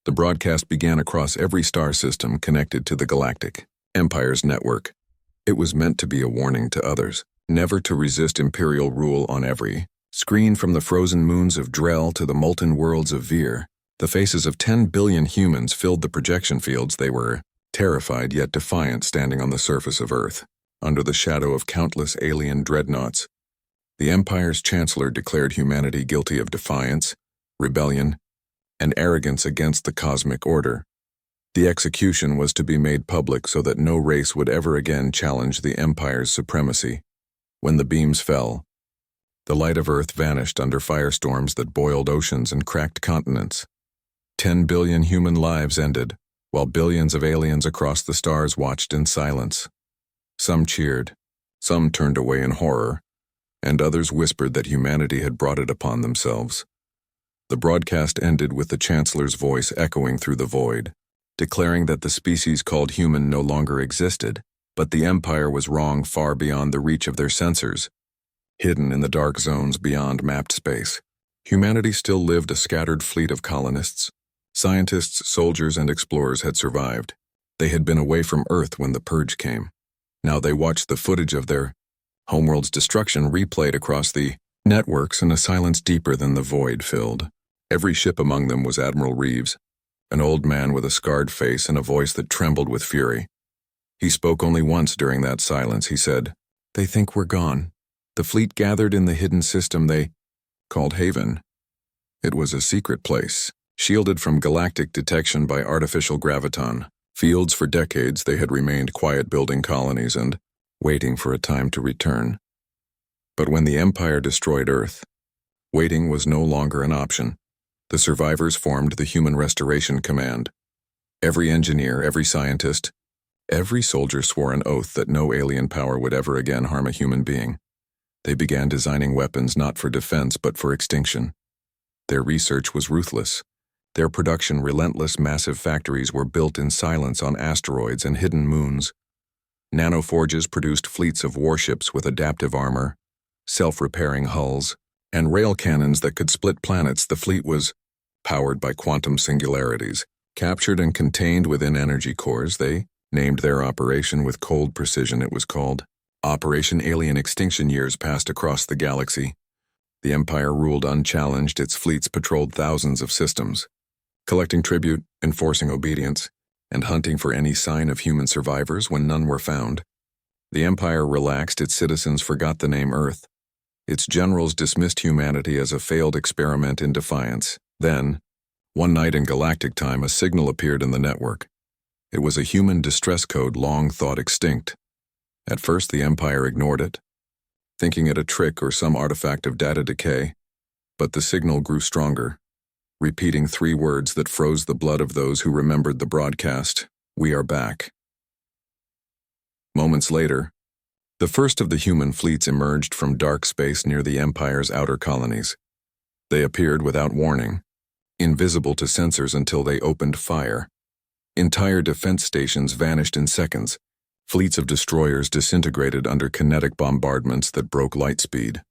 The broadcast began across every star system connected to the Galactic Empire's network. It was meant to be a warning to others, never to resist Imperial rule on every screen. From the frozen moons of Drell to the molten worlds of Vir, the faces of 10 billion humans filled the projection fields. They were terrified yet defiant, standing on the surface of Earth, under the shadow of countless alien dreadnoughts. The Empire's Chancellor declared humanity guilty of defiance, rebellion, and arrogance against the cosmic order. The execution was to be made public so that no race would ever again challenge the Empire's supremacy. When the beams fell, the light of Earth vanished under firestorms that boiled oceans and cracked continents. 10 billion human lives ended, while billions of aliens across the stars watched in silence. Some cheered, some turned away in horror, and others whispered that humanity had brought it upon themselves. The broadcast ended with the Chancellor's voice echoing through the void, declaring that the species called human no longer existed, but the Empire was wrong, far beyond the reach of their sensors. Hidden in the dark zones beyond mapped space, humanity still lived, a scattered fleet of colonists. Scientists, soldiers, and explorers had survived. They had been away from Earth when the Purge came. Now they watched the footage of their homeworld's destruction replayed across the networks in a silence deeper than the void filled. Every ship among them was Admiral Reeves, an old man with a scarred face and a voice that trembled with fury. He spoke only once during that silence. He said, "They think we're gone. The fleet gathered in the hidden system they called Haven. It was a secret place, shielded from galactic detection by artificial graviton fields. For decades they had remained quiet, building colonies and waiting for a time to return. But when the Empire destroyed Earth, waiting was no longer an option. The survivors formed the Human Restoration Command. Every engineer, every scientist, every soldier swore an oath that no alien power would ever again harm a human being. They began designing weapons not for defense but for extinction. Their research was ruthless. Their production relentless. Massive factories were built in silence on asteroids and hidden moons. Nanoforges produced fleets of warships with adaptive armor, self-repairing hulls, and rail cannons that could split planets. The fleet was powered by quantum singularities, captured and contained within energy cores. They named their operation with cold precision. It was called Operation Alien Extinction. Years passed across the galaxy. The Empire ruled unchallenged. Its fleets patrolled thousands of systems, collecting tribute, enforcing obedience, and hunting for any sign of human survivors. When none were found, the Empire relaxed. Its citizens forgot the name Earth. Its generals dismissed humanity as a failed experiment in defiance. Then, one night in galactic time, a signal appeared in the network. It was a human distress code long thought extinct. At first, the Empire ignored it, thinking it a trick or some artifact of data decay. But the signal grew stronger, repeating 3 words that froze the blood of those who remembered the broadcast: "We are back." Moments later, the first of the human fleets emerged from dark space near the Empire's outer colonies. They appeared without warning, invisible to sensors until they opened fire. Entire defense stations vanished in seconds. Fleets of destroyers disintegrated under kinetic bombardments that broke light speed.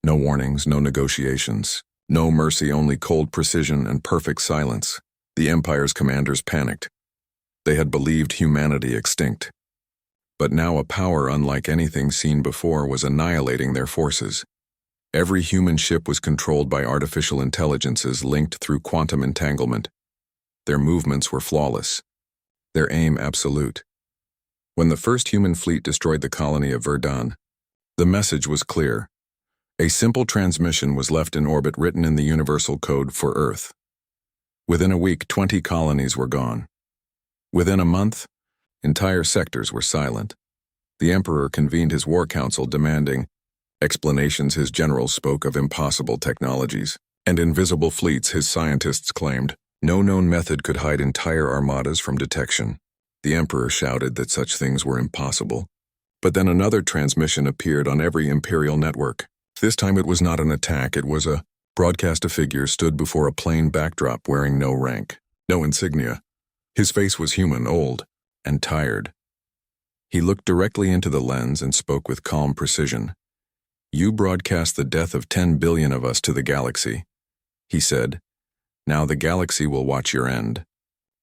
No warnings, no negotiations, no mercy, only cold precision and perfect silence. The Empire's commanders panicked. They had believed humanity extinct. But now a power unlike anything seen before was annihilating their forces. Every human ship was controlled by artificial intelligences linked through quantum entanglement. Their movements were flawless, their aim absolute. When the first human fleet destroyed the colony of Verdun, the message was clear. A simple transmission was left in orbit, written in the universal code for Earth. Within a week, 20 colonies were gone. Within a month, entire sectors were silent. The Emperor convened his war council, demanding explanations. His generals spoke of impossible technologies and invisible fleets. His scientists claimed no known method could hide entire armadas from detection. The Emperor shouted that such things were impossible. But then another transmission appeared on every Imperial network. This time it was not an attack, it was a broadcast. A figure stood before a plain backdrop, wearing no rank, no insignia. His face was human, old, and tired. He looked directly into the lens and spoke with calm precision. "You broadcast the death of 10 billion of us to the galaxy," he said. Now the galaxy will watch your end.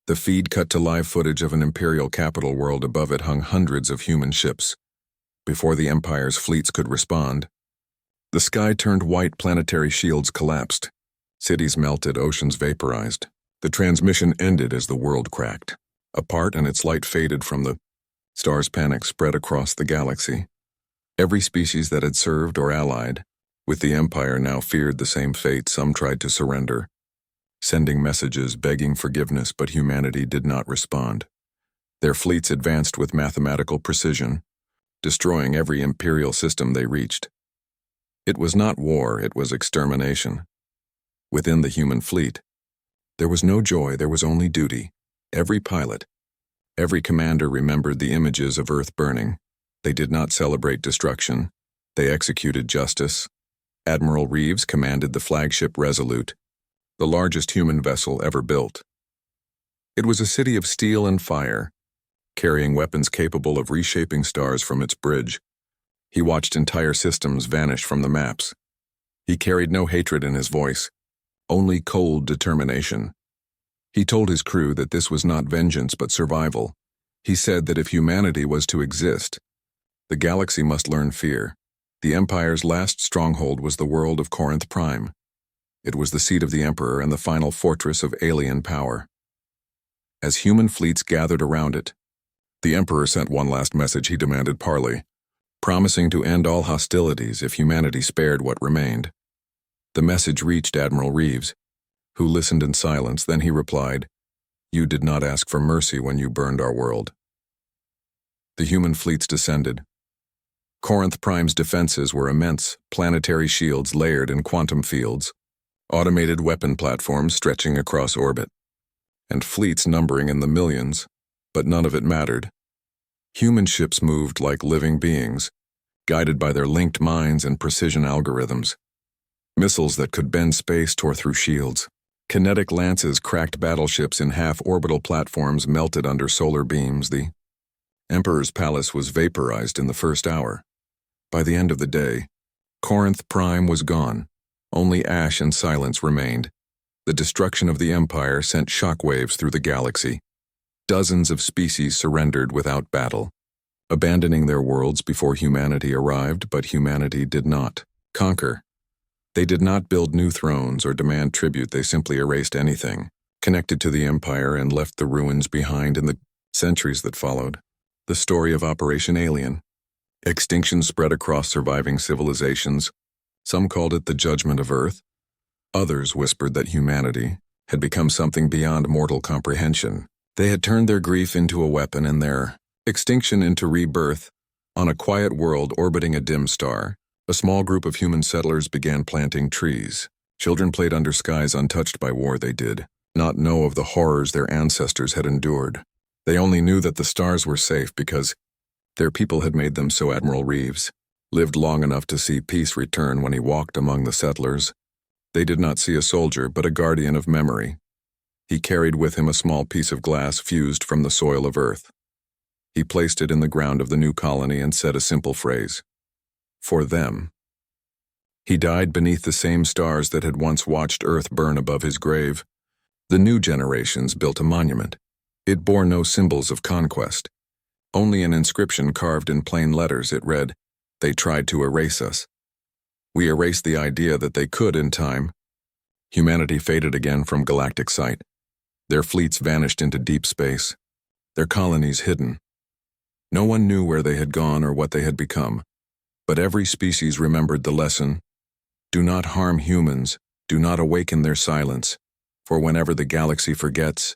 The feed cut to live footage of an Imperial capital world. Above it hung hundreds of human ships. Before the Empire's fleets could respond, the sky turned white, planetary shields collapsed. Cities melted, oceans vaporized. The transmission ended as the world cracked apart and its light faded from the stars. Panic spread across the galaxy. Every species that had served or allied with the Empire now feared the same fate. Some tried to surrender, sending messages begging forgiveness, but humanity did not respond. Their fleets advanced with mathematical precision, destroying every Imperial system they reached. It was not war, it was extermination. Within the human fleet, there was no joy, there was only duty. Every pilot, every commander remembered the images of Earth burning. They did not celebrate destruction, they executed justice. Admiral Reeves commanded the flagship Resolute, the largest human vessel ever built. It was a city of steel and fire, carrying weapons capable of reshaping stars from its bridge. He watched entire systems vanish from the maps. He carried no hatred in his voice, only cold determination. He told his crew that this was not vengeance but survival. He said that if humanity was to exist, the galaxy must learn fear. The Empire's last stronghold was the world of Corinth Prime. It was the seat of the Emperor and the final fortress of alien power. As human fleets gathered around it, the Emperor sent one last message. He demanded parley, promising to end all hostilities if humanity spared what remained. The message reached Admiral Reeves, who listened in silence. Then he replied, "You did not ask for mercy when you burned our world." The human fleets descended. Corinth Prime's defenses were immense, planetary shields layered in quantum fields, automated weapon platforms stretching across orbit, and fleets numbering in the millions, but none of it mattered. Human ships moved like living beings, guided by their linked minds and precision algorithms. Missiles that could bend space tore through shields. Kinetic lances cracked battleships in half-orbital platforms melted under solar beams. The Emperor's palace was vaporized in the first hour. By the end of the day, Corinth Prime was gone. Only ash and silence remained. The destruction of the Empire sent shockwaves through the galaxy. Dozens of species surrendered without battle, abandoning their worlds before humanity arrived, but humanity did not conquer. They did not build new thrones or demand tribute. They simply erased anything connected to the Empire and left the ruins behind. In the centuries that followed, the story of Operation Alien. Extinction spread across surviving civilizations. Some called it the judgment of Earth. Others whispered that humanity had become something beyond mortal comprehension. They had turned their grief into a weapon and their extinction into rebirth. On a quiet world orbiting a dim star, a small group of human settlers began planting trees. Children played under skies untouched by war. They did not know of the horrors their ancestors had endured. They only knew that the stars were safe because their people had made them so. Admiral Reeves lived long enough to see peace return. When he walked among the settlers, they did not see a soldier but a guardian of memory. He carried with him a small piece of glass fused from the soil of Earth. He placed it in the ground of the new colony and said a simple phrase: "For them." He died beneath the same stars that had once watched Earth burn above his grave. The new generations built a monument. It bore no symbols of conquest, only an inscription carved in plain letters. It read, "They tried to erase us. We erased the idea that they could in time." Humanity faded again from galactic sight. Their fleets vanished into deep space, their colonies hidden. No one knew where they had gone or what they had become, but every species remembered the lesson: do not harm humans, do not awaken their silence, for whenever the galaxy forgets,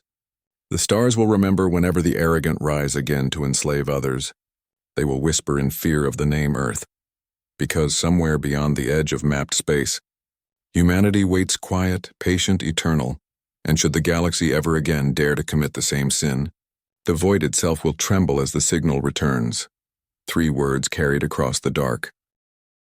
the stars will remember. Whenever the arrogant rise again to enslave others, they will whisper in fear of the name Earth, because somewhere beyond the edge of mapped space, humanity waits quiet, patient, eternal, and should the galaxy ever again dare to commit the same sin, the void itself will tremble as the signal returns. 3 words carried across the dark: